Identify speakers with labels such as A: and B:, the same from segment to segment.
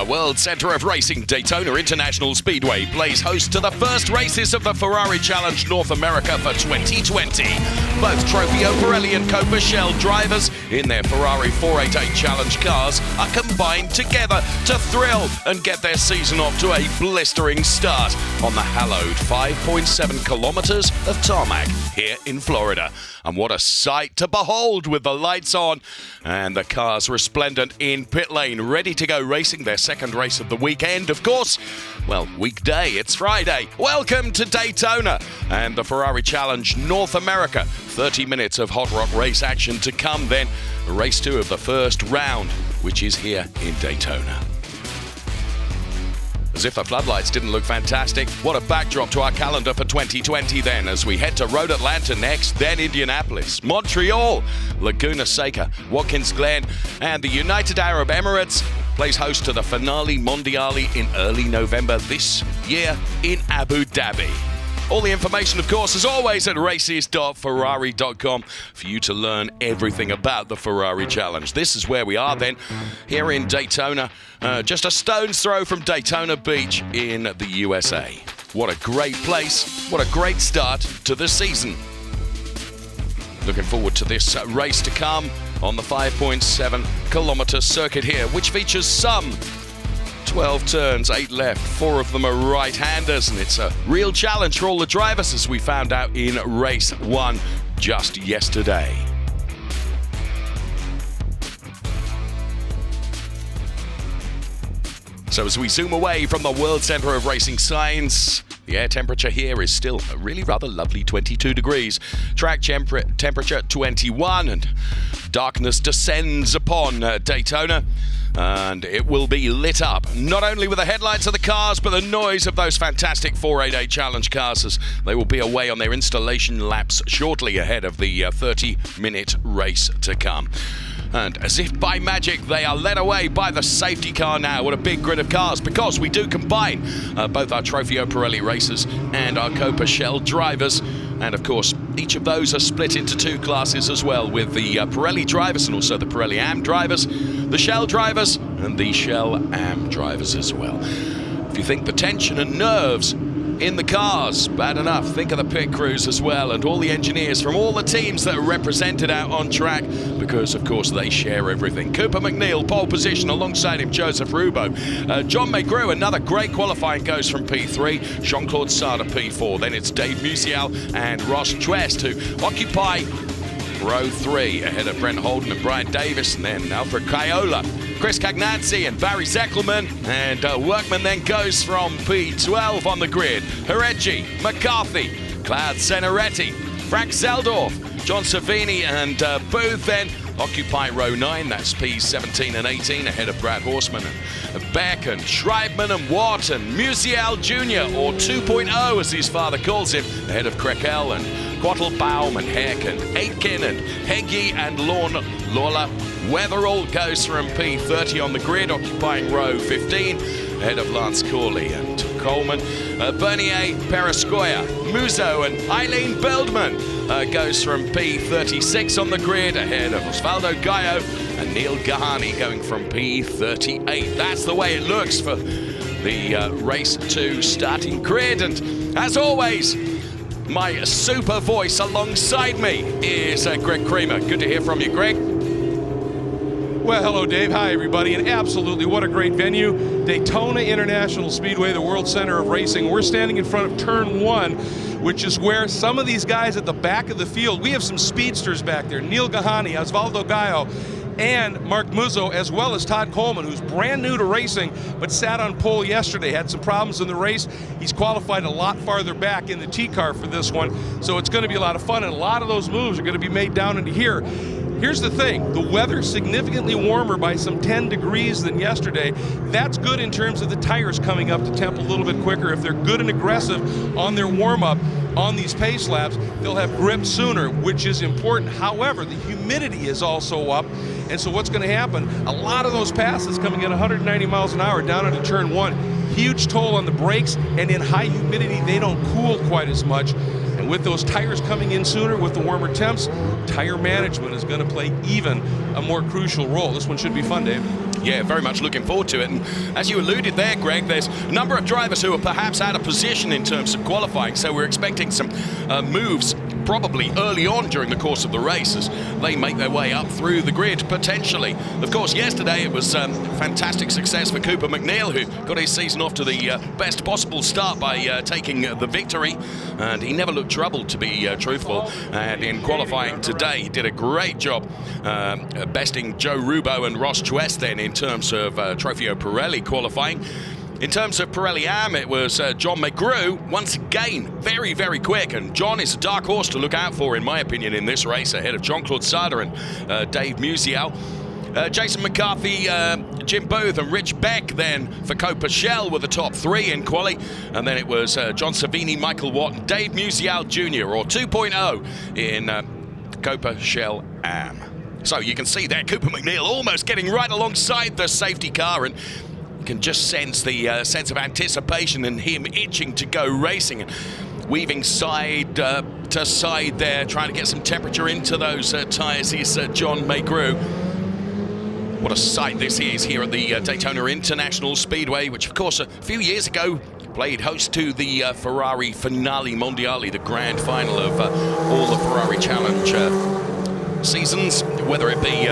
A: The World Center of Racing, Daytona International Speedway, plays host to the first races of the Ferrari Challenge North America for 2020. Both Trofeo Pirelli and Copa Shell drivers in their Ferrari 488 Challenge cars are combined together to thrill and get their season off to a blistering start on the hallowed 5.7 kilometers of tarmac here in Florida. And what a sight to behold with the lights on and the cars resplendent in pit lane, ready to go racing their second race of the weekend, of course. Well, weekday, it's Friday. Welcome to Daytona and the Ferrari Challenge North America. 30 minutes of hot rod race action to come then. Race 2 of the first round, which is here in Daytona. As if the floodlights didn't look fantastic, what a backdrop to our calendar for 2020 then, as we head to Road Atlanta next, then Indianapolis, Montreal, Laguna Seca, Watkins Glen, and the United Arab Emirates plays host to the Finale Mondiale in early November this year in Abu Dhabi. All the information, of course, as always, at races.ferrari.com for you to learn everything about the Ferrari Challenge. This is where we are then, here in Daytona, just a stone's throw from Daytona Beach in the USA. What a great place, what a great start to the season. Looking forward to this race to come on the 5.7 kilometer circuit here, which features some 12 turns, 8 left, 4 of them are right-handers, and it's a real challenge for all the drivers, as we found out in race 1 just yesterday. So as we zoom away from the World Center of Racing signs, the air temperature here is still a really rather lovely 22 degrees. Track temperature 21, and darkness descends upon Daytona. And it will be lit up, not only with the headlights of the cars, but the noise of those fantastic 488 Challenge cars, as they will be away on their installation laps shortly ahead of the 30-minute race to come. And as if by magic, they are led away by the safety car now. What a big grid of cars, because we do combine both our Trofeo Pirelli racers and our Copa Shell drivers. And of course, each of those are split into 2 classes as well, with the Pirelli drivers and also the Pirelli Am drivers, the Shell drivers and the Shell Am drivers as well. If you think the tension and nerves in the cars bad enough, think of the pit crews as well, and all the engineers from all the teams that are represented out on track, because of course they share everything. Cooper McNeil, pole position, alongside him Joseph Rubo. John Maygrue, another great qualifying, goes from P3. Jean-Claude Sada, P4. Then it's Dave Musial and Ross Twest, who occupy row 3 ahead of Brent Holden and Brian Davis, and then Alfred Caiola, Chris Cagnazzi and Barry Zeckelman, and Workman then goes from P12 on the grid. Hereggi, McCarthy, Cloud Senaretti, Frank Zeldorf, John Savini and Booth then occupy row 9. That's P17 and 18 ahead of Brad Horseman and Beck and Schreibman and Watt and Musial Jr., or 2.0 as his father calls him, ahead of Krekel and Quattelbaum and Heck and Aitken and Heggie and Lawler. Weatherall goes from P30 on the grid, occupying row 15, ahead of Lance Corley and Coleman. Bernier, Perescoya, Muzo and Eileen Beldman goes from P36 on the grid, ahead of Osvaldo Gallo and Neil Gahani going from P38. That's the way it looks for the race 2 starting grid. And as always, my super voice alongside me is Greg Creamer. Good to hear from you, Greg.
B: Well, hello, Dave. Hi, everybody. And absolutely, what a great venue. Daytona International Speedway, the World Center of Racing. We're standing in front of Turn 1, which is where some of these guys at the back of the field, we have some speedsters back there. Neil Gahani, Osvaldo Gallo, and Mark Muzo, as well as Todd Coleman, who's brand new to racing, but sat on pole yesterday, had some problems in the race. He's qualified a lot farther back in the T-car for this one, so it's going to be a lot of fun, and a lot of those moves are going to be made down into here. Here's the thing, the weather's significantly warmer by some 10 degrees than yesterday. That's good in terms of the tires coming up to temp a little bit quicker. If they're good and aggressive on their warm-up on these pace laps, they'll have grip sooner, which is important. However, the humidity is also up, and so what's going to happen, a lot of those passes coming at 190 miles an hour down into turn 1, huge toll on the brakes, and in high humidity, they don't cool quite as much. And with those tires coming in sooner with the warmer temps, tire management is going to play even a more crucial role. This one should be fun, Dave.
A: Yeah, very much looking forward to it. And as you alluded there, Greg, there's a number of drivers who are perhaps out of position in terms of qualifying, so we're expecting some moves probably early on during the course of the race as they make their way up through the grid, potentially. Of course, yesterday it was fantastic success for Cooper McNeil, who got his season off to the best possible start by taking the victory, and he never looked troubled, to be truthful. And in qualifying today, he did a great job besting Joe Rubo and Ross Chouest then in terms of Trofeo Pirelli qualifying. In terms of Pirelli AM, it was John McGrew, once again, very, very quick. And John is a dark horse to look out for, in my opinion, in this race, ahead of Jean-Claude Sada and Dave Musial. Jason McCarthy, Jim Booth and Rich Beck then for Copa Shell were the top three in quali. And then it was John Savini, Michael Watt and Dave Musial Jr., or 2.0 in Copa Shell AM. So you can see there, Cooper McNeil almost getting right alongside the safety car, and you can just sense the sense of anticipation and him itching to go racing, and weaving side to side there, trying to get some temperature into those tyres. He's John McGrew. What a sight this is here at the Daytona International Speedway, which of course a few years ago played host to the Ferrari Finale Mondiale, the grand final of all the Ferrari Challenge seasons, whether it be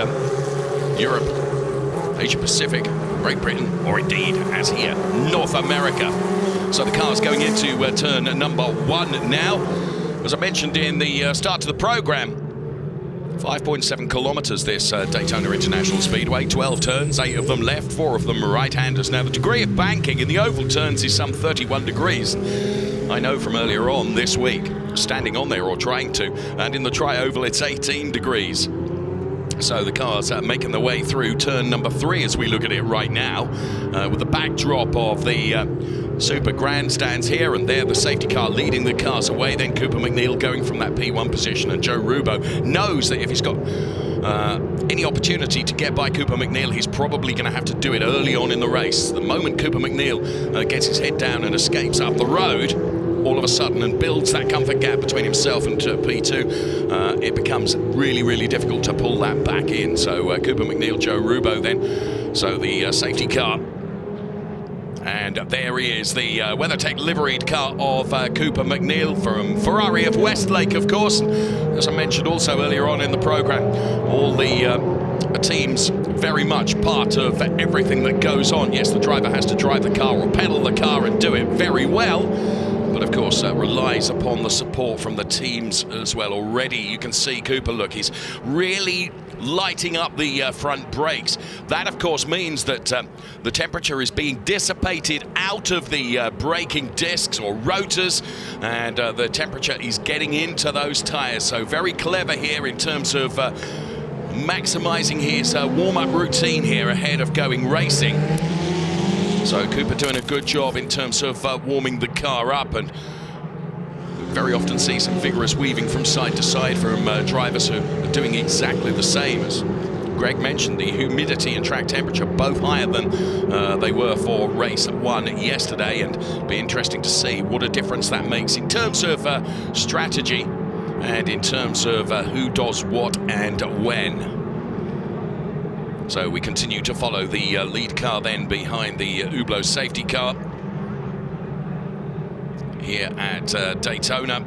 A: Europe, Asia Pacific, Great Britain, or indeed, as here, North America. So the car's going into turn number 1 now. As I mentioned in the start to the program, 5.7 kilometers this Daytona International Speedway, 12 turns, 8 of them left, 4 of them right-handers. Now the degree of banking in the oval turns is some 31 degrees. I know from earlier on this week, standing on there or trying to, and in the tri-oval it's 18 degrees. So the car's making their way through turn number 3 as we look at it right now, with the backdrop of the super grandstands here and there, the safety car leading the cars away, then Cooper McNeil going from that P1 position, and Joe Rubo knows that if he's got any opportunity to get by Cooper McNeil, he's probably going to have to do it early on in the race. The moment Cooper McNeil gets his head down and escapes up the road, all of a sudden, and builds that comfort gap between himself and P2, it becomes really, really difficult to pull that back in. So Cooper McNeil, Joe Rubo then, so the safety car. And there he is, the WeatherTech liveried car of Cooper McNeil from Ferrari of Westlake, of course. As I mentioned also earlier on in the program, all the teams very much part of everything that goes on. Yes, the driver has to drive the car or pedal the car and do it very well, but of course relies upon the support from the teams as well. Already you can see Cooper, look, he's really lighting up the front brakes. That of course means that the temperature is being dissipated out of the braking discs or rotors, and the temperature is getting into those tires. So very clever here in terms of maximizing his warm-up routine here ahead of going racing. So Cooper doing a good job in terms of warming the car up, and very often see some vigorous weaving from side to side from drivers who are doing exactly the same. As Greg mentioned, the humidity and track temperature both higher than they were for race 1 yesterday, and it'll be interesting to see what a difference that makes in terms of strategy and in terms of who does what and when. So we continue to follow the lead car then behind the Hublot safety car here at Daytona.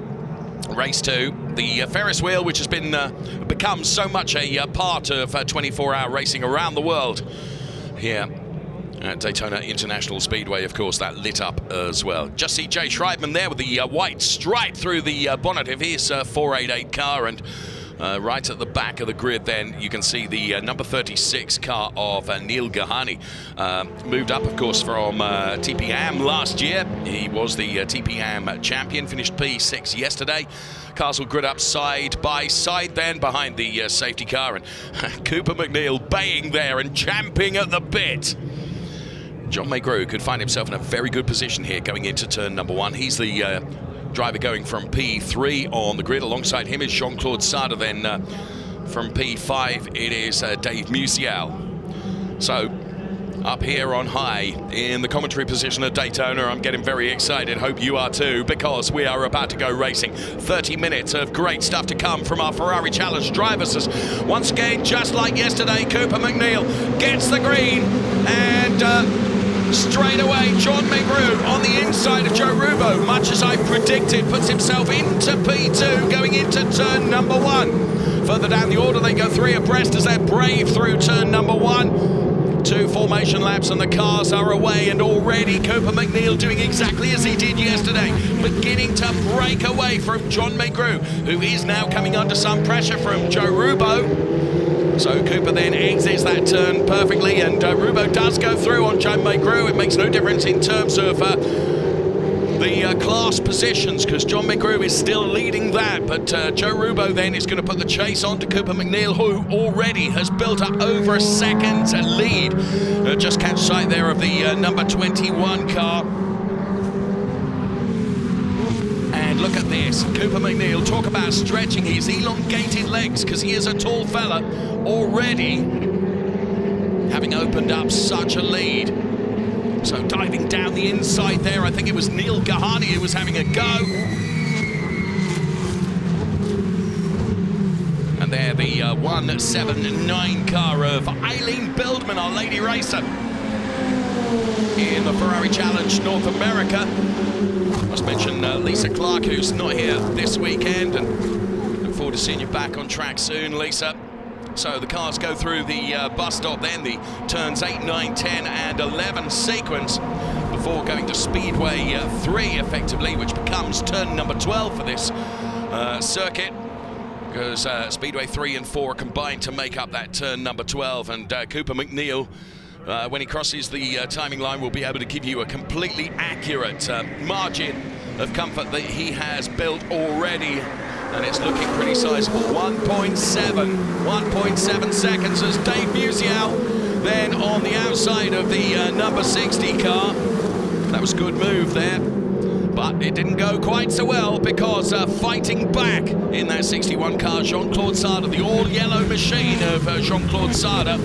A: Race 2, the Ferris wheel, which has been become so much a part of 24-hour racing around the world here at Daytona International Speedway. Of course, that lit up as well. Just see Jay Schreibman there with the white stripe through the bonnet of his 488 car, and right at the back of the grid then you can see the number 36 car of Neil Gahani. Moved up of course from TPAM last year. He was the TPAM champion, finished P6 yesterday. Cars will grid up side by side then behind the safety car, and Cooper McNeil baying there and champing at the bit. John McGrew could find himself in a very good position here going into turn number 1. He's the driver going from P3 on the grid. Alongside him is Jean-Claude Sada. Then from P5 it is Dave Musial. So up here on high in the commentary position at Daytona. I'm getting very excited. Hope you are too, because we are about to go racing. 30 minutes of great stuff to come from our Ferrari Challenge drivers. As once again, just like yesterday, Cooper McNeil gets the green, and straight away John McGrew on the inside of Joe Rubo, much as I predicted, puts himself into P2 going into turn number 1. Further down the order, they go 3 abreast as they brave through turn number 1. 2 formation laps and the cars are away, and already Cooper McNeil doing exactly as he did yesterday, beginning to break away from John McGrew, who is now coming under some pressure from Joe Rubo. So Cooper then exits that turn perfectly, and Rubo does go through on Joe McGrew. It makes no difference in terms of the class positions, because John McGrew is still leading that, but Joe Rubo then is going to put the chase on to Cooper McNeil, who already has built up over a second lead. Just catch sight there of the number 21 car. And look at this, Cooper McNeil, talk about stretching his elongated legs, because he is a tall fella, already having opened up such a lead. So diving down the inside there, I think it was Neil Gahani who was having a go. And there the 179 car of Eileen Bildman, our lady racer, in the Ferrari Challenge North America. I must mention Lisa Clark, who's not here this weekend, and look forward to seeing you back on track soon, Lisa. So the cars go through the bus stop, then the turns 8, 9, 10 and 11 sequence before going to Speedway 3 effectively, which becomes turn number 12 for this circuit, because Speedway 3 and 4 are combined to make up that turn number 12, and Cooper McNeil, when he crosses the timing line, will be able to give you a completely accurate margin of comfort that he has built already. And it's looking pretty sizable. 1.7 seconds as Dave Musial then on the outside of the number 60 car. That was a good move there, but it didn't go quite so well, because fighting back in that 61 car, Jean-Claude Sarda, the all-yellow machine of Jean-Claude Sarda,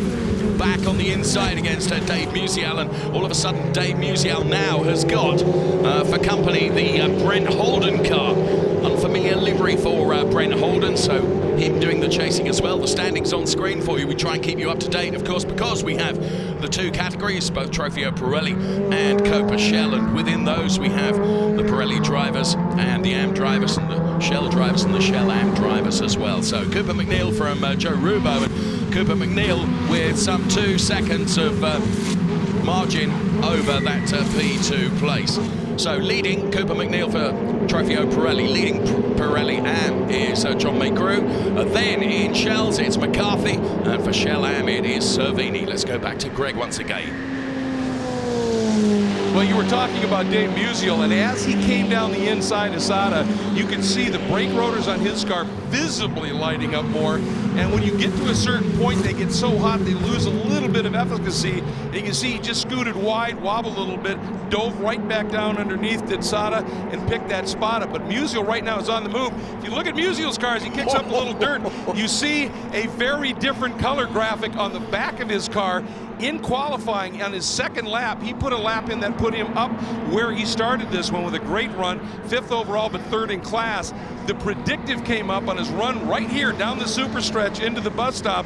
A: back on the inside against Dave Musial, and all of a sudden Dave Musial now has got for company the Brent Holden car. Unfamiliar livery for Brent Holden, so him doing the chasing as well. The standings on screen for you. We try and keep you up to date, of course, because we have the 2 categories, both Trofeo Pirelli and Copa Shell, and within those we have the Pirelli drivers and the AM drivers, and the Shell drivers and the Shell AM drivers as well. So Cooper McNeil from Joe Rubo, and Cooper McNeil with some 2 seconds of margin over that P2 place. So leading Cooper McNeil for Trofeo Pirelli, leading Pirelli AM is John McGrew. Then in Shells it's McCarthy, and for Shell AM it is Cervini. Let's go back to Greg once again.
B: Well, you were talking about Dave Musial, and as he came down the inside of Sada, you can see the brake rotors on his car visibly lighting up more. And when you get to a certain point, they get so hot they lose a little bit of efficacy. And you can see he just scooted wide, wobbled a little bit, dove right back down underneath did Sada, and picked that spot up. But Musial right now is on the move. If you look at Musial's car as he kicks up a little dirt, you see a very different color graphic on the back of his car. In qualifying on his second lap, he put a lap in that put him up where he started this one with a great run, 5th overall but 3rd in class. The predictive came up on his run right here down the super stretch into the bus stop,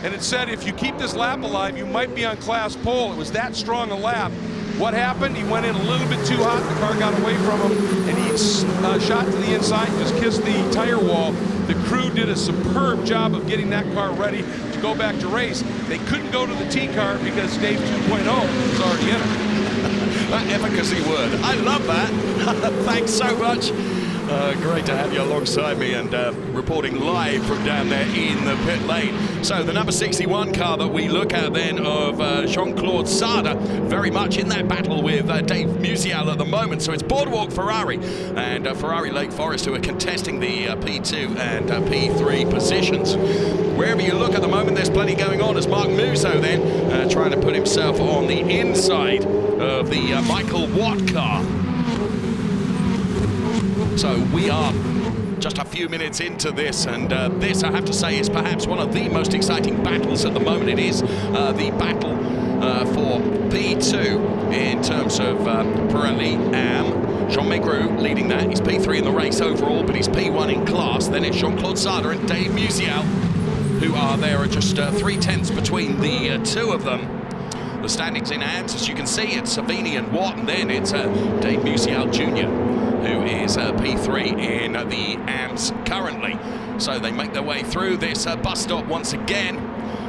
B: and it said if you keep this lap alive, you might be on class pole. It was that strong a lap. What happened? He went in a little bit too hot. The car got away from him, and he shot to the inside and just kissed the tire wall. The crew did a superb job of getting that car ready to go back to race. They couldn't go to the T car because Dave 2.0 was already in it.
A: That efficacy word, I love that. Thanks so much. Great to have you alongside me, and reporting live from down there in the pit lane. So the number 61 car that we look at then of Jean-Claude Sarda, very much in that battle with Dave Musial at the moment. So it's Boardwalk Ferrari and Ferrari Lake Forest who are contesting the P2 and P3 positions. Wherever you look at the moment, there's plenty going on as Mark Musso then trying to put himself on the inside of the Michael Watt car. So we are just a few minutes into this, and this, I have to say, is perhaps one of the most exciting battles at the moment. It is the battle for P2 in terms of Pirelli Am. Jean Maigrou leading that. He's P3 in the race overall, but he's P1 in class. Then it's Jean-Claude Sada and Dave Musial, who are there at just 3/10 between the two of them. The standings in AMS, as you can see, it's Savini and Watt, and then it's Dave Musial Jr., who is P3 in the AMS currently. So they make their way through this bus stop once again,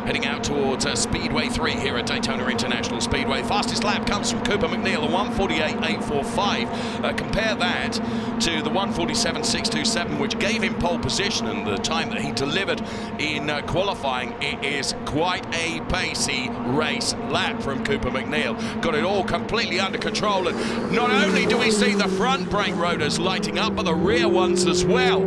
A: heading out towards Speedway 3 here at Daytona International Speedway. Fastest lap comes from Cooper McNeil, a 1:48.845. Compare that to the 1:47.627, which gave him pole position, and the time that he delivered in qualifying. It is quite a pacey race lap from Cooper McNeil. Got it all completely under control, and not only do we see the front brake rotors lighting up, but the rear ones as well.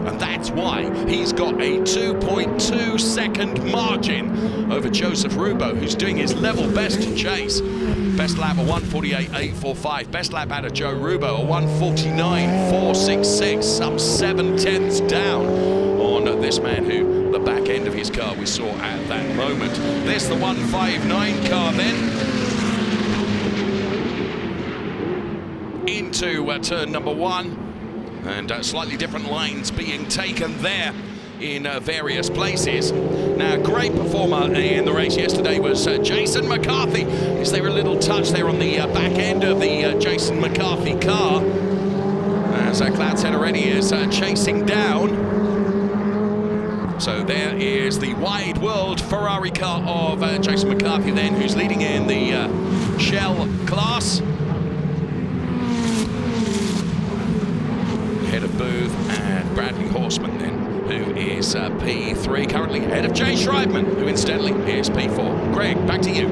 A: And that's why he's got a 2.2 second margin over Joseph Rubo, who's doing his level best to chase. Best lap, a 1:48.845. Best lap out of Joe Rubo, a 1:49.466, some 7/10 down on this man who, the back end of his car we saw at that moment. There's the 159 car then. Into turn number 1. And slightly different lines being taken there in various places. Now, great performer in the race yesterday was Jason McCarthy. Is there a little touch there on the back end of the Jason McCarthy car? As Cloud said already, is chasing down. So there is the wide world Ferrari car of Jason McCarthy then, who's leading in the Shell class. Ahead of Booth and Bradley Horseman then, who is P3, currently ahead of Jay Schreibman, who incidentally is P4. Greg, back to you.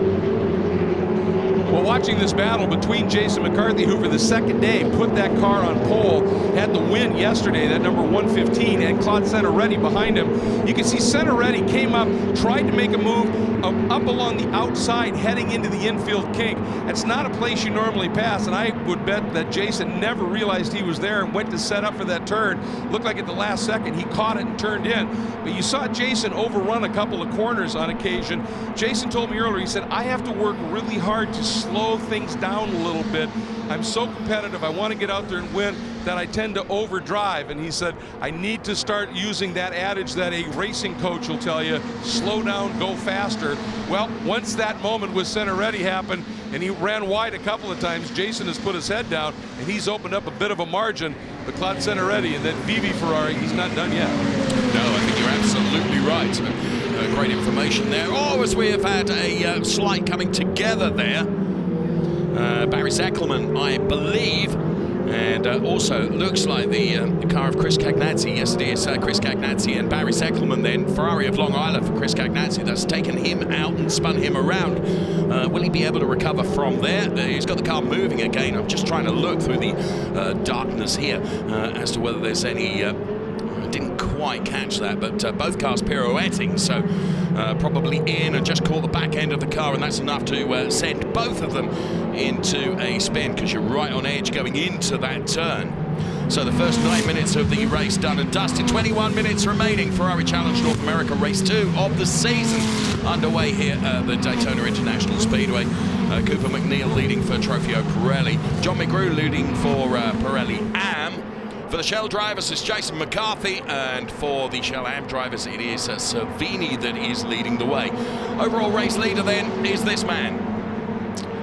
B: Well, watching this battle between Jason McCarthy, who for the second day put that car on pole, had the win yesterday, that number 115, and Claude Centeretti behind him. You can see Centeretti came up, tried to make a move up along the outside, heading into the infield kink. It's not a place you normally pass, and I would bet that Jason never realized he was there and went to set up for that turn. Looked like at the last second he caught it and turned in. But you saw Jason overrun a couple of corners on occasion. Jason told me earlier, he said, I have to work really hard to slow things down a little bit. I'm so competitive, I want to get out there and win, that I tend to overdrive. And he said, I need to start using that adage that a racing coach will tell you, slow down, go faster. Well, once that moment with Centeretti happened, and he ran wide a couple of times, Jason has put his head down, and he's opened up a bit of a margin. But Claude Centeretti and that Vivi Ferrari, he's not done yet.
A: No, I think you're absolutely right. Great information there. Oh, as we have had a slight coming together there. Barry Zeckelman, I believe, and also looks like the car of Chris Cagnazzi. Yes, it is Chris Cagnazzi and Barry Zeckelman then. Ferrari of Long Island for Chris Cagnazzi. That's taken him out and spun him around. Will he be able to recover from there? He's got the car moving again. I'm just trying to look through the darkness here as to whether there's any... I didn't quite catch that, but both cars pirouetting, so probably in and just caught the back end of the car, and that's enough to send both of them into a spin, because you're right on edge going into that turn. So the first 9 minutes of the race done and dusted. 21 minutes remaining. Ferrari Challenge North America Race 2 of the season underway here at the Daytona International Speedway. Cooper McNeil leading for Trofeo Pirelli. Jean Maigrou leading for Pirelli Am. For the Shell drivers, it's Jason McCarthy, and for the Shell Am drivers, it is Savini that is leading the way. Overall race leader then is this man,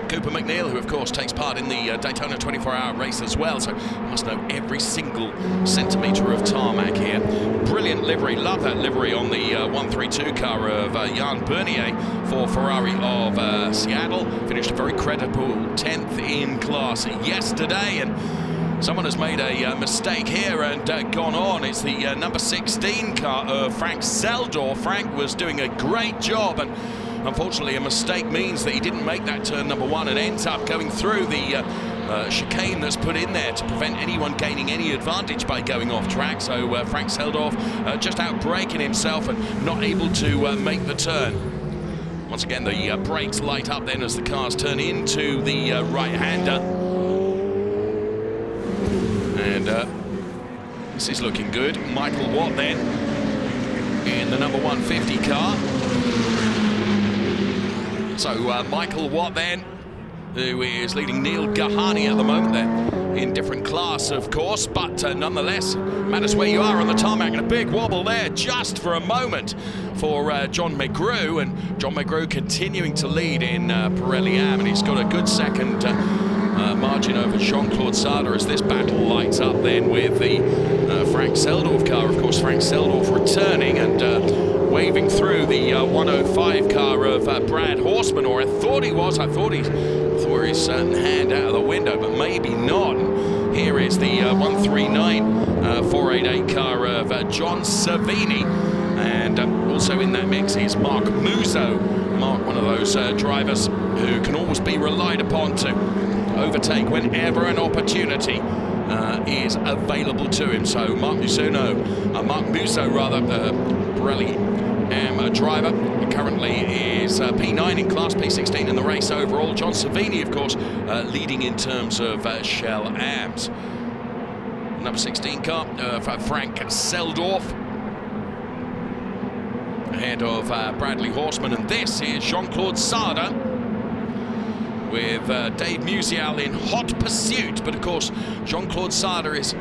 A: Cooper McNeil, who of course takes part in the Daytona 24-hour race as well, so must know every single centimetre of tarmac here. Brilliant livery, love that livery on the 132 car of Jan Bernier for Ferrari of Seattle. Finished a very credible 10th in class yesterday, and someone has made a mistake here and gone on. It's the number 16 car of Frank Seldorf. Frank was doing a great job, and unfortunately a mistake means that he didn't make that turn number 1 and ends up going through the chicane that's put in there to prevent anyone gaining any advantage by going off track. So Frank Seldorf just out braking himself and not able to make the turn. Once again, the brakes light up then as the cars turn into the right-hander. And this is looking good. Michael Watt then in the number 150 car. So Michael Watt then, who is leading Neil Gahani at the moment. They're in different class, of course, but nonetheless, matters where you are on the tarmac. And a big wobble there just for a moment for John McGrew. And John McGrew continuing to lead in Pirelli Am, and he's got a good second margin over Jean-Claude Sada as this battle lights up then with the Frank Seldorf car. Of course, Frank Seldorf returning and waving through the 105 car of Brad Horseman, or I thought he was. I thought his hand out of the window, but maybe not. Here is the 139 488 car of John Savini, and also in that mix is Mark Musso. Mark, one of those drivers who can always be relied upon to overtake whenever an opportunity is available to him. So Mark Musso, Pirelli driver, currently is P9 in class, P16 in the race overall. John Savini, of course, leading in terms of Shell Ams. Number 16 car for Frank Seldorf, ahead of Bradley Horseman, and this is Jean-Claude Sada with Dave Musial in hot pursuit. But of course, Jean-Claude Sada is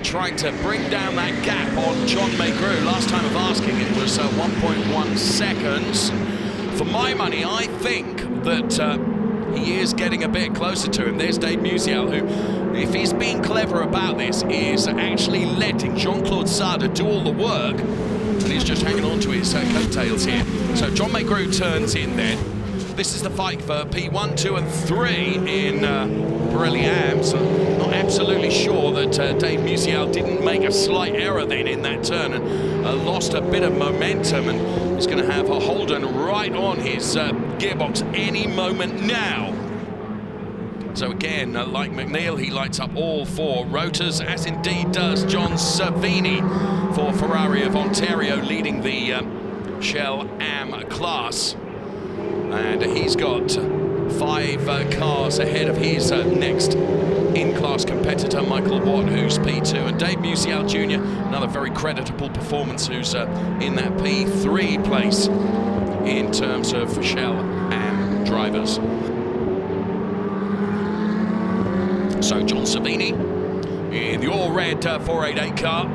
A: trying to bring down that gap on John McGrew. Last time of asking, it was 1.1 seconds. For my money, I think that he is getting a bit closer to him. There's Dave Musial, who, if he's being clever about this, is actually letting Jean-Claude Sada do all the work, and he's just hanging on to his coattails here. So John McGrew turns in then. This is the fight for P1, 2 and 3 in Pirelli Am. So not absolutely sure that Dave Musial didn't make a slight error then in that turn and lost a bit of momentum, and he's going to have a Holden right on his gearbox any moment now. So again, like McNeil, he lights up all four rotors, as indeed does John Savini for Ferrari of Ontario, leading the Shell Am class. And he's got 5 cars ahead of his next in-class competitor, Michael Watt, who's P2, and Dave Musial Jr., another very creditable performance, who's in that P3 place in terms of Shell Am drivers. So John Savini in the all-red 488 car.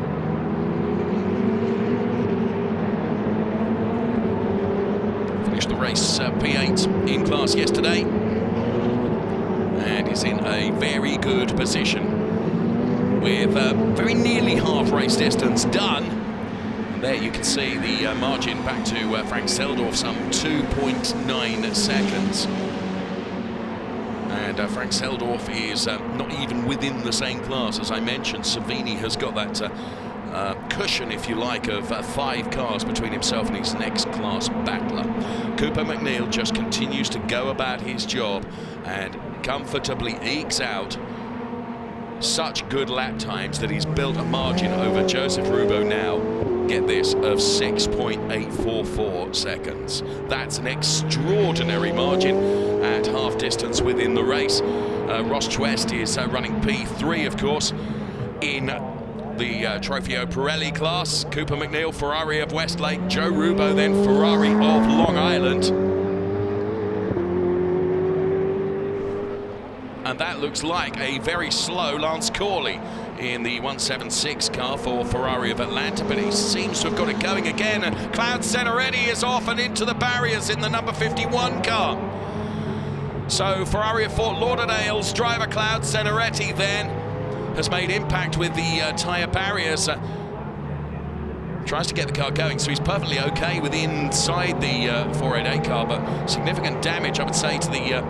A: The race P8 in class yesterday, and is in a very good position with very nearly half race distance done. And there you can see the margin back to Frank Seldorf, some 2.9 seconds. And Frank Seldorf is not even within the same class. As I mentioned, Savini has got that cushion, if you like, of 5 cars between himself and his next class battler. Cooper McNeil just continues to go about his job and comfortably ekes out such good lap times that he's built a margin over Joseph Rubo now, get this, of 6.844 seconds. That's an extraordinary margin at half distance within the race. Ross Chwest is running P3, of course, in the Trofeo Pirelli class. Cooper McNeil, Ferrari of Westlake. Joe Rubo then Ferrari of Long Island. And that looks like a very slow Lance Corley in the 176 car for Ferrari of Atlanta, but he seems to have got it going again. And Cloud Senaretti is off and into the barriers in the number 51 car. So Ferrari of Fort Lauderdale's driver Cloud Senaretti then has made impact with the tyre barriers. Tries to get the car going, so he's perfectly okay with inside the 488 car, but significant damage, I would say, to the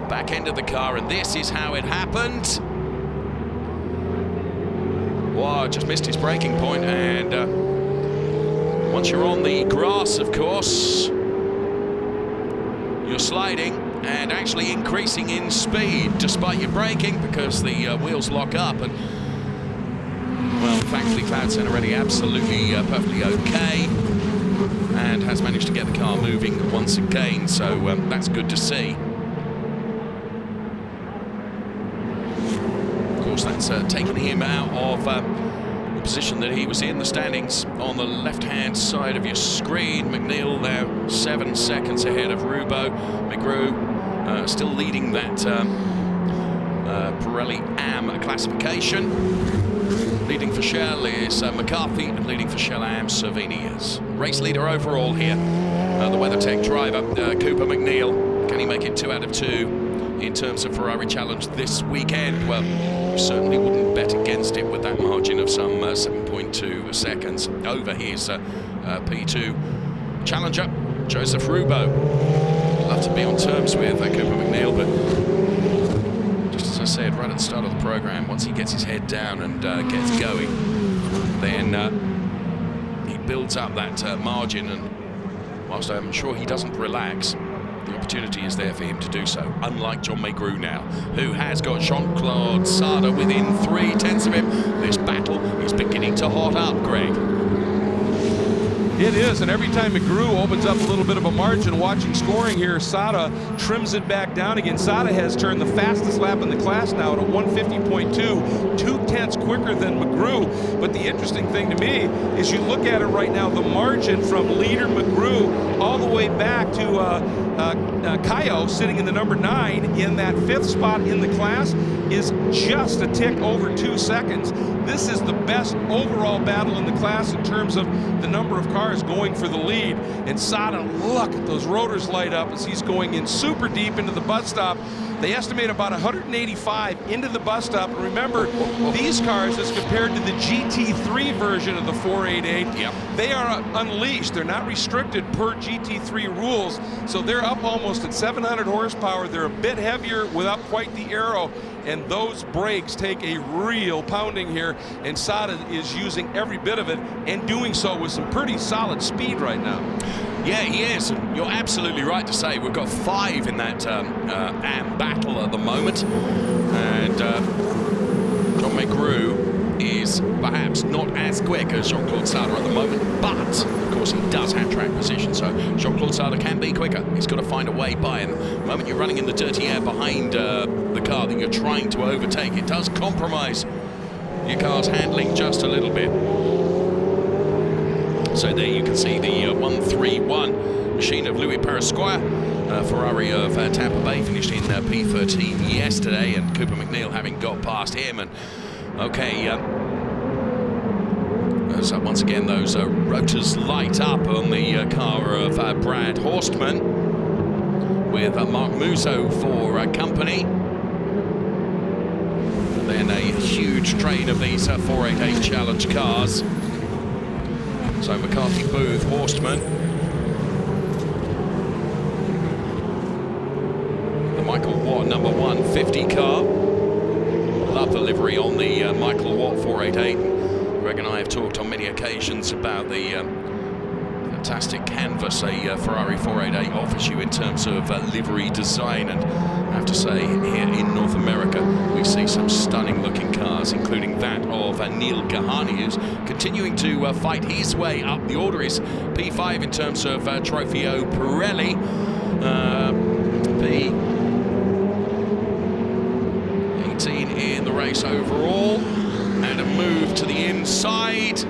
A: back end of the car, and this is how it happened. Wow, just missed his braking point, and once you're on the grass, of course, you're sliding and actually increasing in speed despite your braking, because the wheels lock up. And well, thankfully Cloud's already absolutely perfectly okay and has managed to get the car moving once again, so that's good to see. Of course, that's taken him out of the position that he was in. The standings on the left-hand side of your screen. McNeil now 7 seconds ahead of Rubo. McGrew still leading that Pirelli AM classification. Leading for Shell is McCarthy, and leading for Shell AM, Cervini is race leader overall here. The WeatherTech driver, Cooper McNeil. Can he make it 2 out of 2 in terms of Ferrari Challenge this weekend? Well, you certainly wouldn't bet against it with that margin of some 7.2 seconds over his P2 challenger, Joseph Rubo. Love to be on terms with Cooper McNeil, but just as I said right at the start of the program, once he gets his head down and gets going, then he builds up that margin, and whilst I'm sure he doesn't relax, the opportunity is there for him to do so, unlike John McGrew now, who has got Jean-Claude Sada within 3/10 of him. This battle is beginning to hot up, Greg.
B: It is, and every time McGrew opens up a little bit of a margin, watching scoring here, Sada trims it back down again. Sada has turned the fastest lap in the class now at a 150.2, 2/10 quicker than McGrew. But the interesting thing to me is you look at it right now, the margin from leader McGrew all the way back to Kayo sitting in the number 9 in that 5th spot in the class is just a tick over 2 seconds. This is the best overall battle in the class in terms of the number of cars going for the lead. And Sada, look at those rotors light up as he's going in super deep into the bus stop. They estimate about 185 into the bus stop. And remember, these cars, as compared to the GT3 version of the 488, they are unleashed. They're not restricted per GT3 rules. So they're up almost at 700 horsepower. They're a bit heavier without quite the aero. And those brakes take a real pounding here. And Sada is using every bit of it and doing so with some pretty solid speed right now.
A: Yeah, he is. You're absolutely right to say we've got 5 in that AM battle at the moment. And John McGrew is perhaps not as quick as Jean-Claude Sada at the moment, but of course he does have track position, so Jean-Claude Sada can be quicker. He's got to find a way by him. The moment you're running in the dirty air behind the car that you're trying to overtake, it does compromise your car's handling just a little bit. So there you can see the 131 machine of Louis Perescoir, Ferrari of Tampa Bay, finished in P13 yesterday, and Cooper McNeil having got past him. And okay, so once again those rotors light up on the car of Brad Horstman, with Mark Musso for company. And then a huge train of these 488 Challenge cars. So McCarthy, Booth, Horstman. The Michael Watt number 150 car. Love the livery on the Michael Watt 488. Greg and I have talked on many occasions about the fantastic canvas a Ferrari 488 offers you in terms of livery design, and I have to say here in North America we see some stunning looking cars, including that of Neil Gahani, who's continuing to fight his way up the order. Is P5 in terms of Trofeo Pirelli, P18 in the race overall, and a move to the inside.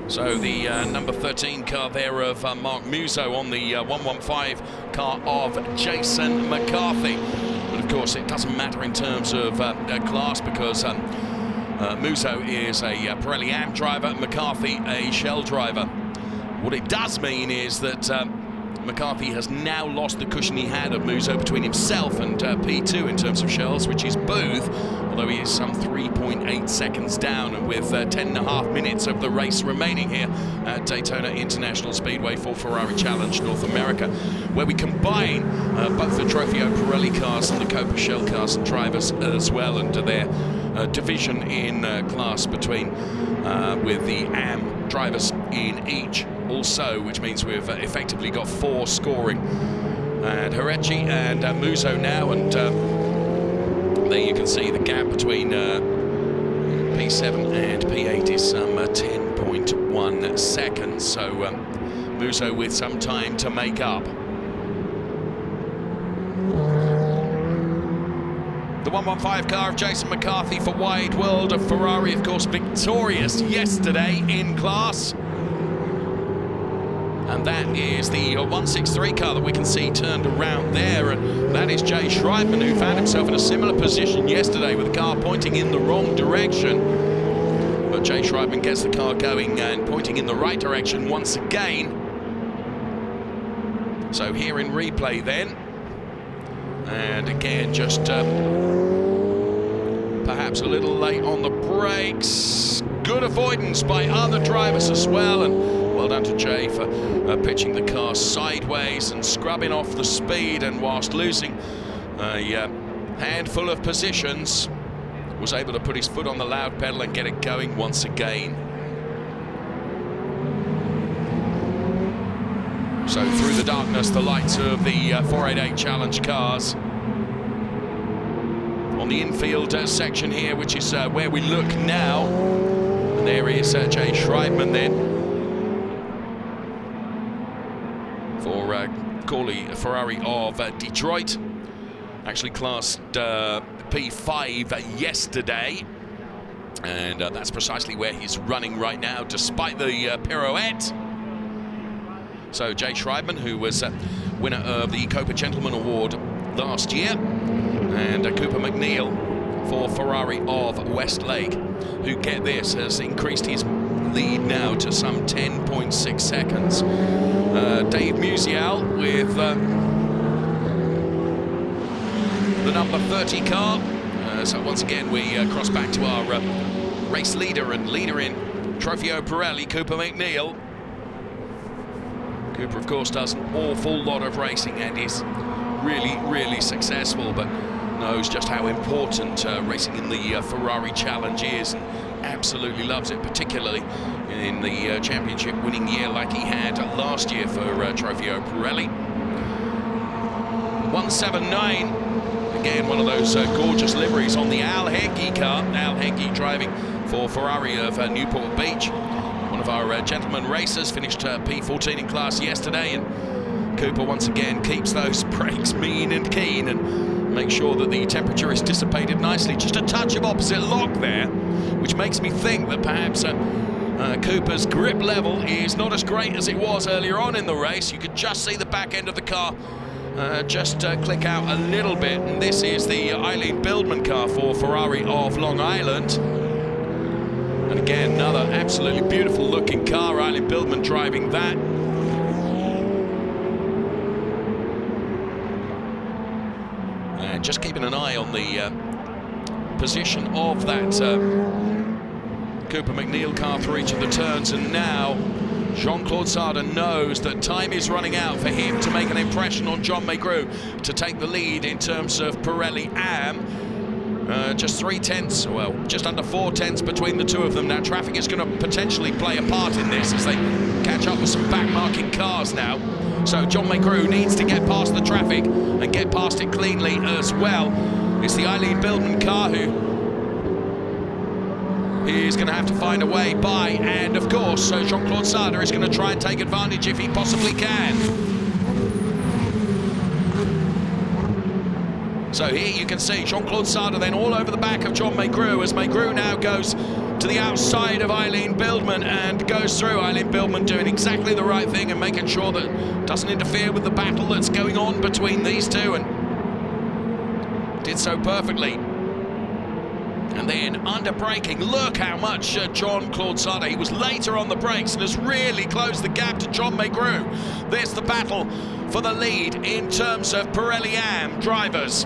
A: So the number 13 car there of Mark Musso on the 115 car of Jason McCarthy. But of course it doesn't matter in terms of class, because Musso is a Pirelli AM driver, McCarthy a Shell driver. What it does mean is that McCarthy has now lost the cushion he had of Musso between himself and P2 in terms of Shells, which is Booth, although he is some 3.8 seconds down, and with 10.5 minutes of the race remaining here at Daytona International Speedway for Ferrari Challenge North America, where we combine both the Trofeo Pirelli cars and the Copa Shell cars and drivers as well, and their division in class between with the AM drivers in each also, which means we've effectively got 4 scoring, and Horecci and Musso now, and there you can see the gap between P7 and P8 is some 10.1 seconds, so Musso with some time to make up. The 115 car of Jason McCarthy for Wide World of Ferrari, of course, victorious yesterday in class. And that is the 163 car that we can see turned around there. And that is Jay Schreibman, who found himself in a similar position yesterday with the car pointing in the wrong direction. But Jay Schreibman gets the car going and pointing in the right direction once again. So here in replay then. And again, just perhaps a little late on the brakes. Good avoidance by other drivers as well. And well done to Jay for pitching the car sideways and scrubbing off the speed, and whilst losing a handful of positions, was able to put his foot on the loud pedal and get it going once again. So through the darkness, the lights of the 488 Challenge cars. On the infield section here, which is where we look now. And there is Jay Schreibman then. For Ferrari of Detroit, actually classed P5 yesterday, and that's precisely where he's running right now, despite the pirouette. So Jay Schreibman, who was winner of the Cooper Gentleman Award last year, and Cooper McNeil for Ferrari of Westlake, who, get this, has increased his lead now to some 10.6 seconds. Dave Musial with the number 30 car. So once again we cross back to our race leader and leader in Trofeo Pirelli, Cooper McNeil. Cooper, of course, does an awful lot of racing and is really successful, but knows just how important racing in the Ferrari Challenge is, and absolutely loves it, particularly in the championship winning year like he had last year for Trofeo Pirelli. 179, again one of those gorgeous liveries on the Al Henke car. Al Henke driving for Ferrari of Newport Beach. One of our gentleman racers, finished P14 in class yesterday, and Cooper once again keeps those brakes mean and keen and make sure that the temperature is dissipated nicely. Just a touch of opposite lock there, which makes me think that perhaps Cooper's grip level is not as great as it was earlier on in the race. You could just see the back end of the car just click out a little bit, and this is the Eileen Bildman car for Ferrari of Long Island. And again, another absolutely beautiful looking car, Eileen Bildman driving that. And just keeping an eye on the position of that Cooper McNeil car through each of the turns, and now Jean-Claude Sarda knows that time is running out for him to make an impression on John Maygrue to take the lead in terms of Pirelli AM. Just 3/10, well, just under 4/10 between the two of them. Now traffic is going to potentially play a part in this as they catch up with some back-marking cars now. So John Maygrue needs to get past the traffic and get past it cleanly as well. It's the Eileen Bildman car who is going to have to find a way by, and of course Jean-Claude Sarda is going to try and take advantage if he possibly can. So here you can see Jean-Claude Sarda then all over the back of John Maygrue, as Maygrue now goes to the outside of Eileen Bildman and goes through. Eileen Bildman doing exactly the right thing and making sure that it doesn't interfere with the battle that's going on between these two, and did so perfectly. And then under braking, look how much Jean-Claude Sarda, he was later on the brakes and has really closed the gap to John Maygrue. There's the battle for the lead in terms of Pirelli AM drivers.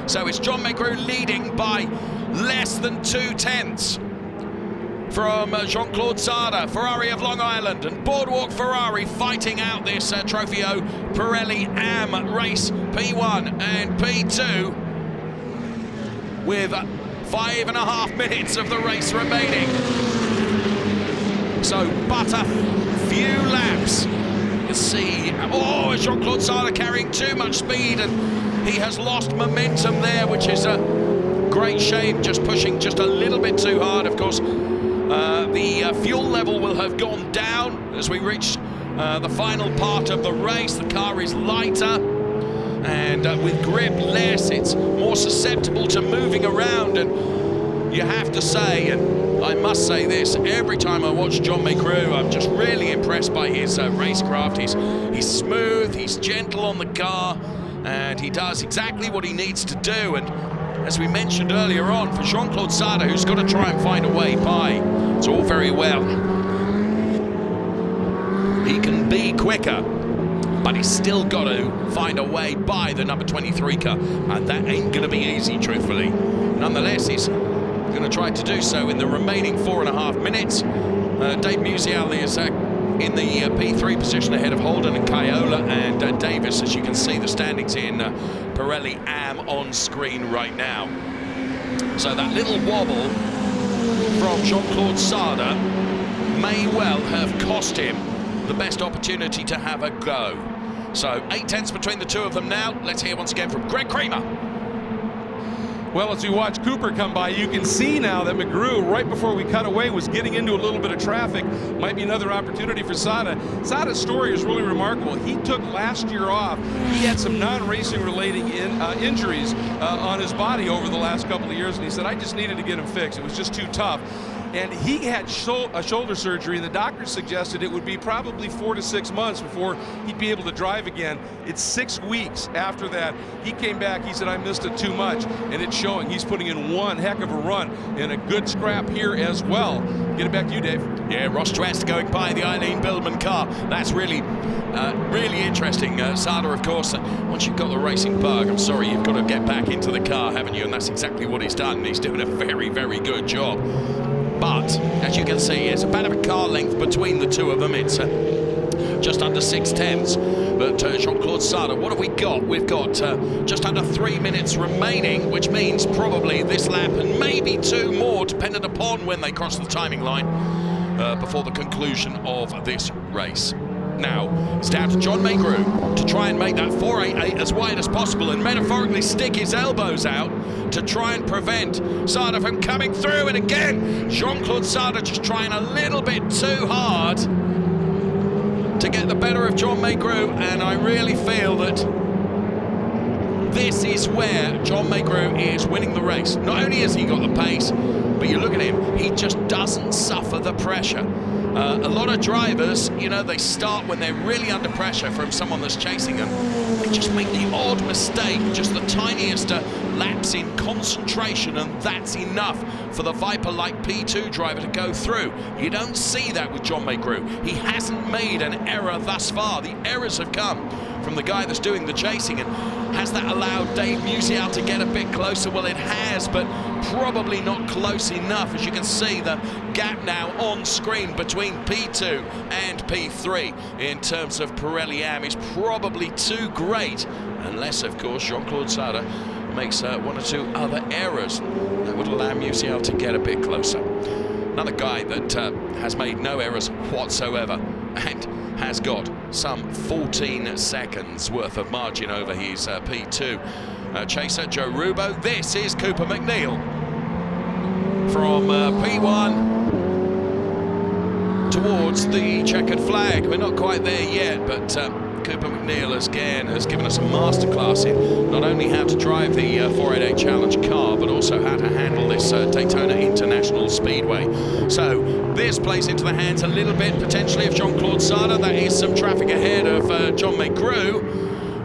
A: So it's John Maygrue leading by less than 2/10 from Jean-Claude Sarda, Ferrari of Long Island, and Boardwalk Ferrari fighting out this Trofeo Pirelli AM race P1 and P2 with 5.5 minutes of the race remaining. So, but a few laps. You can see, oh, Jean-Claude Sarda carrying too much speed, and he has lost momentum there, which is a great shame, just pushing just a little bit too hard. Of course, the fuel level will have gone down as we reach the final part of the race. The car is lighter, and with grip less, it's more susceptible to moving around. And you have to say, and I must say this, every time I watch John McGrew, I'm just really impressed by his racecraft. He's smooth, he's gentle on the car, and he does exactly what he needs to do. And as we mentioned earlier on, for Jean-Claude Sada, who's got to try and find a way by, it's all very well. He can be quicker, but he's still got to find a way by the number 23 car, and that ain't going to be easy, truthfully. Nonetheless, he's going to try to do so in the remaining 4.5 minutes. Dave Musial is in the P3 position ahead of Holden and Kaiola, and Davis, as you can see the standings in Pirelli Am on screen right now. So that little wobble from Jean-Claude Sada may well have cost him the best opportunity to have a go. So 8 tenths between the two of them now. Let's hear once again from Greg Kramer.
B: Well, as we watch Cooper come by, you can see now that McGrew, right before we cut away, was getting into a little bit of traffic. Might be another opportunity for Sada. Sada's story is really remarkable. He took last year off. He had some non-racing relating injuries on his body over the last couple of years, and he said, I just needed to get him fixed. It was just too tough. And he had a shoulder surgery, and the doctor suggested it would be probably 4 to 6 months before he'd be able to drive again. It's 6 weeks after that. He came back, he said, I missed it too much, and it's showing. He's putting in one heck of a run and a good scrap here as well. Get it back to you, Dave.
A: Yeah, Ross Twest going by the Eileen Bildman car. That's really interesting. Sada, of course, once you've got the racing bug, I'm sorry, you've got to get back into the car, haven't you? And that's exactly what he's done. He's doing a very, very good job. But, as you can see, it's about a car length between the two of them. It's just under 6 tenths. But Jean-Claude Sada, what have we got? We've got just under 3 minutes remaining, which means probably this lap and maybe 2 more, dependent upon when they cross the timing line before the conclusion of this race. Now, it's down to John McGrew to try and make that 488 as wide as possible and metaphorically stick his elbows out to try and prevent Sada from coming through. And again, Jean-Claude Sada just trying a little bit too hard to get the better of John McGrew, and I really feel that this is where John McGrew is winning the race. Not only has he got the pace, but you look at him, he just doesn't suffer the pressure. A lot of drivers, you know, they start when they're really under pressure from someone that's chasing them. They just make the odd mistake, just the tiniest lapse in concentration, and that's enough for the Viper-like P2 driver to go through. You don't see that with John McGrew. He hasn't made an error thus far. The errors have come from the guy that's doing the chasing. And has that allowed Dave Musial to get a bit closer? Well, it has, but probably not close enough. As you can see, the gap now on screen between P2 and P3 in terms of Pirelli Am is probably too great, unless, of course, Jean-Claude Sada makes 1 or 2 other errors that would allow Musial to get a bit closer. Another guy that has made no errors whatsoever and has got some 14 seconds worth of margin over his P2 chaser, Joe Rubo. This is Cooper McNeil from P1 towards the checkered flag. We're not quite there yet, but Cooper McNeil again has given us a masterclass in not only how to drive the 488 Challenge car, but also how to handle this Daytona International Speedway. So this plays into the hands a little bit potentially of Jean-Claude Sada. There is some traffic ahead of John McGrew,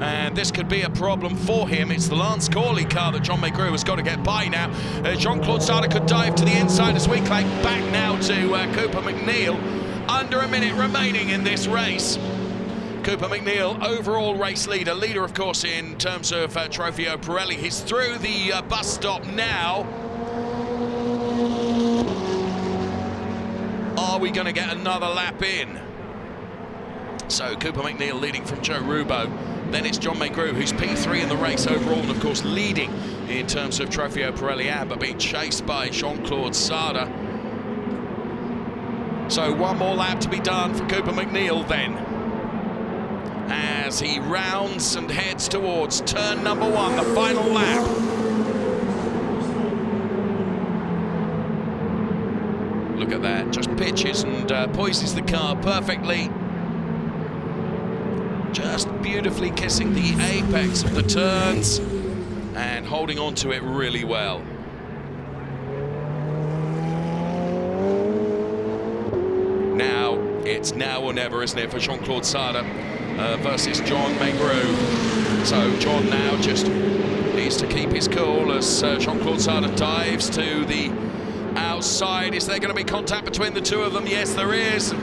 A: and this could be a problem for him. It's the Lance Corley car that John McGrew has got to get by now. Jean-Claude Sada could dive to the inside as we clank back now to Cooper McNeil. Under a minute remaining in this race. Cooper McNeil, overall race leader, of course, in terms of Trofeo Pirelli. He's through the bus stop now. Are we going to get another lap in? So Cooper McNeil leading from Joe Rubo. Then it's John McGrew, who's P3 in the race overall, and of course leading in terms of Trofeo Pirelli Am, but being chased by Jean-Claude Sada. So 1 more lap to be done for Cooper McNeil then, as he rounds and heads towards turn number 1, the final lap. Look at that, just pitches and poises the car perfectly. just beautifully kissing the apex of the turns and holding on to it really well. Now, it's now or never, isn't it, for Jean-Claude Sarda versus John Megru. So John now just needs to keep his cool as Jean-Claude Sarda dives to the outside. Is there going to be contact between the two of them? Yes, there is.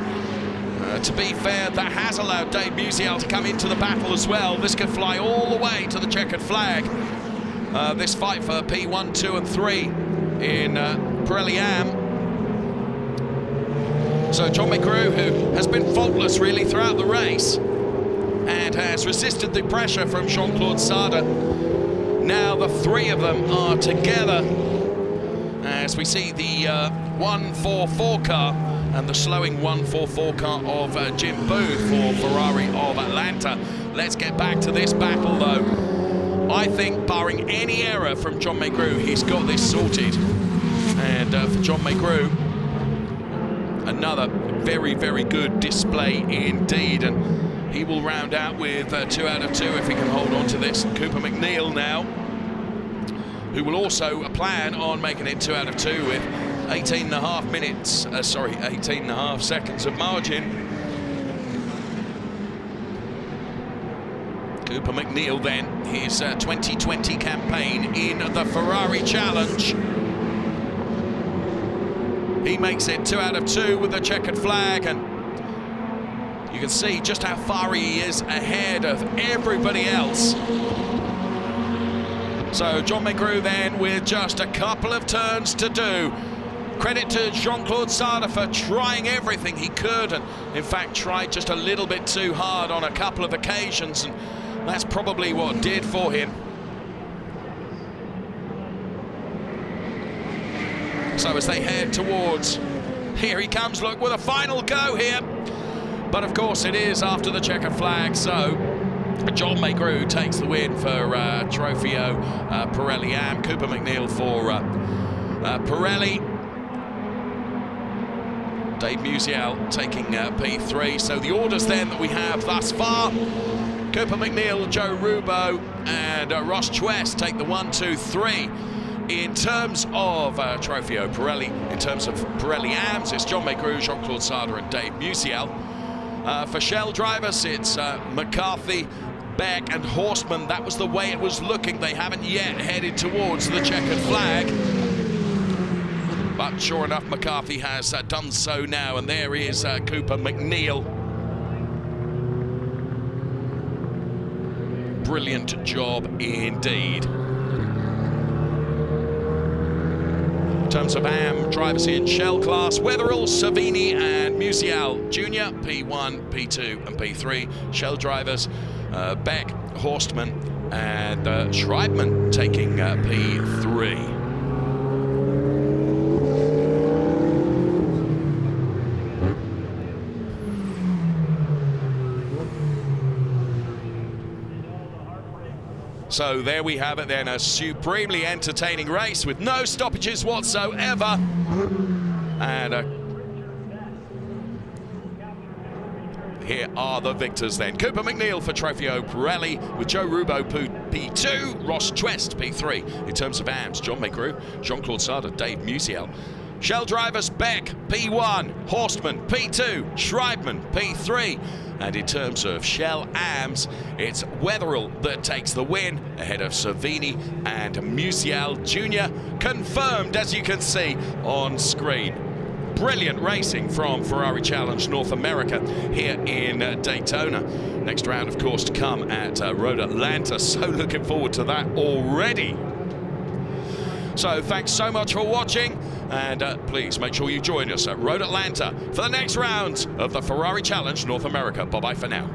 A: To be fair, that has allowed Dave Musial to come into the battle as well. This could fly all the way to the checkered flag. This fight for P1, 2 and 3 in Pirelli Am. So John Megru, who has been faultless really throughout the race and has resisted the pressure from Jean-Claude Sarda. Now the three of them are together as we see the 144 car and the slowing 144 car of Jim Booth for Ferrari of Atlanta. Let's get back to this battle though. I think barring any error from John Megru, he's got this sorted. And for John Megru, another very, very good display indeed. And he will round out with 2 out of 2 if he can hold on to this. Cooper McNeil now, who will also plan on making it 2 out of 2 with 18.5 minutes, 18.5 seconds of margin. Cooper McNeil then, his 2020 campaign in the Ferrari Challenge. He makes it 2 out of 2 with the checkered flag, and you can see just how far he is ahead of everybody else. So John Megru then with just a couple of turns to do. Credit to Jean-Claude Sarda for trying everything he could, and in fact tried just a little bit too hard on a couple of occasions, and that's probably what did for him. So as they head towards, here he comes, look, with a final go here. But of course it is after the checkered flag, so John Megru takes the win for Trofeo Pirelli Am. Cooper McNeil for Pirelli. Dave Musial taking P3. So the orders then that we have thus far: Cooper McNeil, Joe Rubo and Ross Chwest take the 1, 2, 3. In terms of Trofeo Pirelli, in terms of Pirelli Ams, it's John Megru, Jean-Claude Sarda and Dave Musial. For Shell drivers, it's McCarthy, Beck and Horstman. That was the way it was looking. They haven't yet headed towards the checkered flag. But sure enough, McCarthy has done so now, and there is Cooper McNeil. Brilliant job indeed. In terms of AM drivers in Shell class, Weatherall, Savini and Musial Jr., P1, P2 and P3. Shell drivers, Beck, Horstman and Schreibman taking P3. So there we have it then, a supremely entertaining race with no stoppages whatsoever. And here are the victors then. Cooper McNeil for Trofeo Pirelli with Joe Rubo P2, Ross Chwest P3. In terms of AMS, John Megru, Jean-Claude Sarda, Dave Musial. Shell drivers, Beck P1, Horstman P2, Schreibman P3. And in terms of Shell AMS, it's Weatherall that takes the win ahead of Savini and Musial Jr. Confirmed, as you can see on screen. Brilliant racing from Ferrari Challenge North America here in Daytona. Next round, of course, to come at Road Atlanta. So looking forward to that already. So thanks so much for watching, and please make sure you join us at Road Atlanta for the next round of the Ferrari Challenge North America. Bye-bye for now.